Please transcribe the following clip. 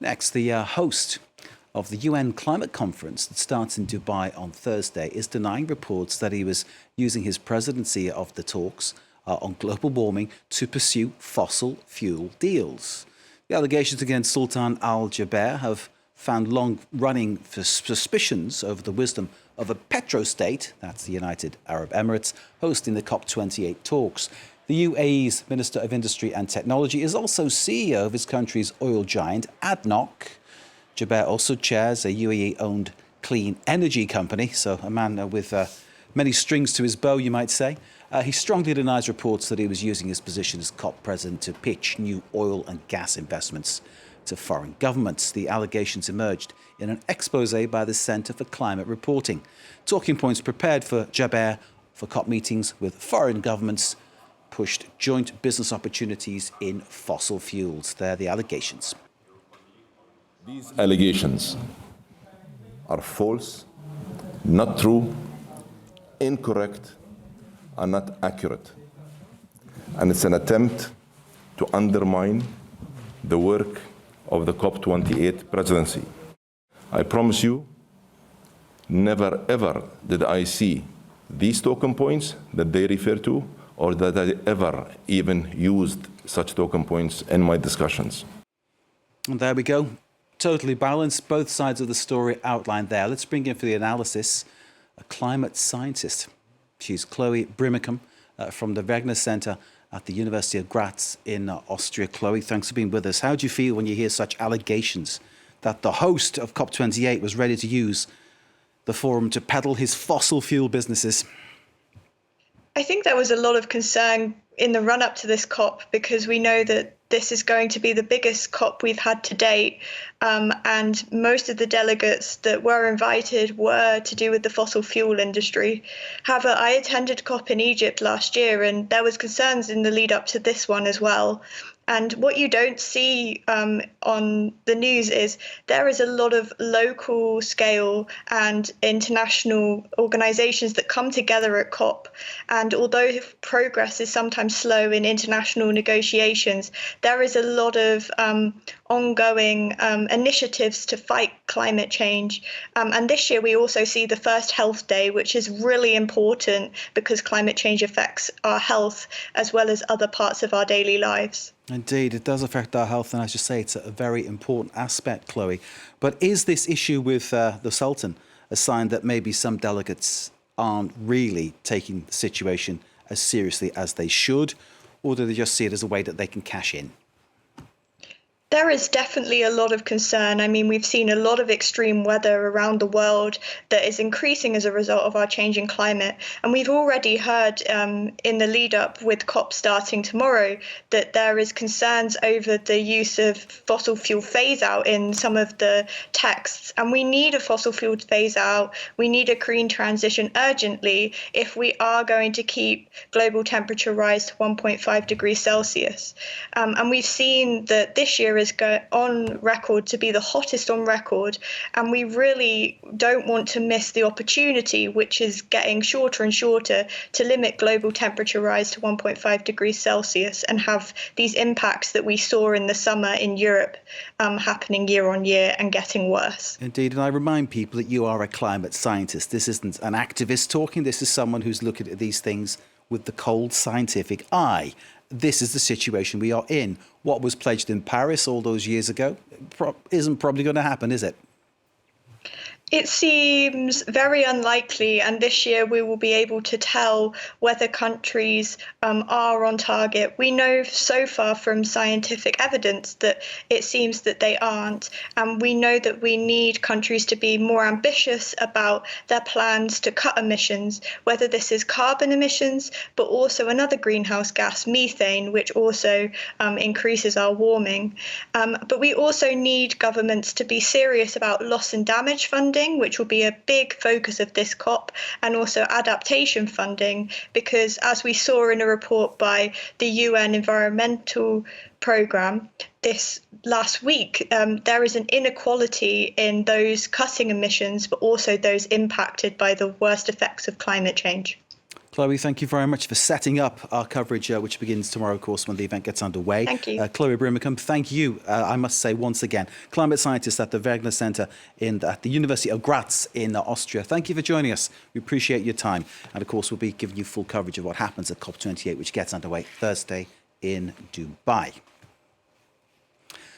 Next, the host of the UN climate conference that starts in Dubai on Thursday is denying reports that he was using his presidency of the talks on global warming to pursue fossil fuel deals. The allegations against Sultan al-Jaber have found long-running suspicions over the wisdom of a petrostate, that's the United Arab Emirates, hosting the COP28 talks. The UAE's Minister of Industry and Technology is also CEO of his country's oil giant, ADNOC. Jaber also chairs a UAE-owned clean energy company, so a man with many strings to his bow, you might say. He strongly denies reports that he was using his position as COP president to pitch new oil and gas investments to foreign governments. The allegations emerged in an exposé by the Center for Climate Reporting. Talking points prepared for Jaber for COP meetings with foreign governments pushed joint business opportunities in fossil fuels. They're the allegations. These allegations are false, not true, incorrect, and not accurate. And it's an attempt to undermine the work of the COP28 presidency. I promise you, never ever did I see these talking points that they refer to, or that I ever even used such talking points in my discussions. And there we go. Totally balanced. Both sides of the story outlined there. Let's bring in for the analysis a climate scientist. She's Chloe Brimicombe from the Wegener Center at the University of Graz in Austria. Chloe, thanks for being with us. How do you feel when you hear such allegations that the host of COP28 was ready to use the forum to peddle his fossil fuel businesses? I think there was a lot of concern in the run-up to this COP because we know that this is going to be the biggest COP we've had to date, and most of the delegates that were invited were to do with the fossil fuel industry. However, I attended COP in Egypt last year, and there was concerns in the lead up to this one as well. And what you don't see on the news is there is a lot of local scale and international organizations that come together at COP. And although progress is sometimes slow in international negotiations, there is a lot of ongoing initiatives to fight climate change. And this year we also see the first health day, which is really important because climate change affects our health as well as other parts of our daily lives. Indeed, it does affect our health, and as you say, it's a very important aspect, Chloe. But is this issue with the Sultan a sign that maybe some delegates aren't really taking the situation as seriously as they should, or do they just see it as a way that they can cash in? There is definitely a lot of concern. I mean, we've seen a lot of extreme weather around the world that is increasing as a result of our changing climate. And we've already heard in the lead up with COP starting tomorrow that there is concerns over the use of fossil fuel phase out in some of the texts. And we need a fossil fuel phase out. We need a green transition urgently if we are going to keep global temperature rise to 1.5 degrees Celsius. And we've seen that this year is on record to be the hottest on record, and we really don't want to miss the opportunity, which is getting shorter and shorter, to limit global temperature rise to 1.5 degrees Celsius and have these impacts that we saw in the summer in Europe happening year on year and getting worse. Indeed, and I remind people that you are a climate scientist. This isn't an activist talking. This is someone who's looking at these things with the cold scientific eye. This is the situation we are in. What was pledged in Paris all those years ago isn't probably going to happen, is it? It seems very unlikely, and this year we will be able to tell whether countries are on target. We know so far from scientific evidence that it seems that they aren't, and we know that we need countries to be more ambitious about their plans to cut emissions, whether this is carbon emissions, but also another greenhouse gas, methane, which also increases our warming. But we also need governments to be serious about loss and damage funding, which will be a big focus of this COP, and also adaptation funding, because as we saw in a report by the UN Environmental Programme this last week, there is an inequality in those cutting emissions, but also those impacted by the worst effects of climate change. Chloe, thank you very much for setting up our coverage, which begins tomorrow, of course, when the event gets underway. Thank you. Chloe Brimicombe, thank you, I must say once again, climate scientist at the Wegener Center at the University of Graz in Austria. Thank you for joining us. We appreciate your time. And, of course, we'll be giving you full coverage of what happens at COP28, which gets underway Thursday in Dubai.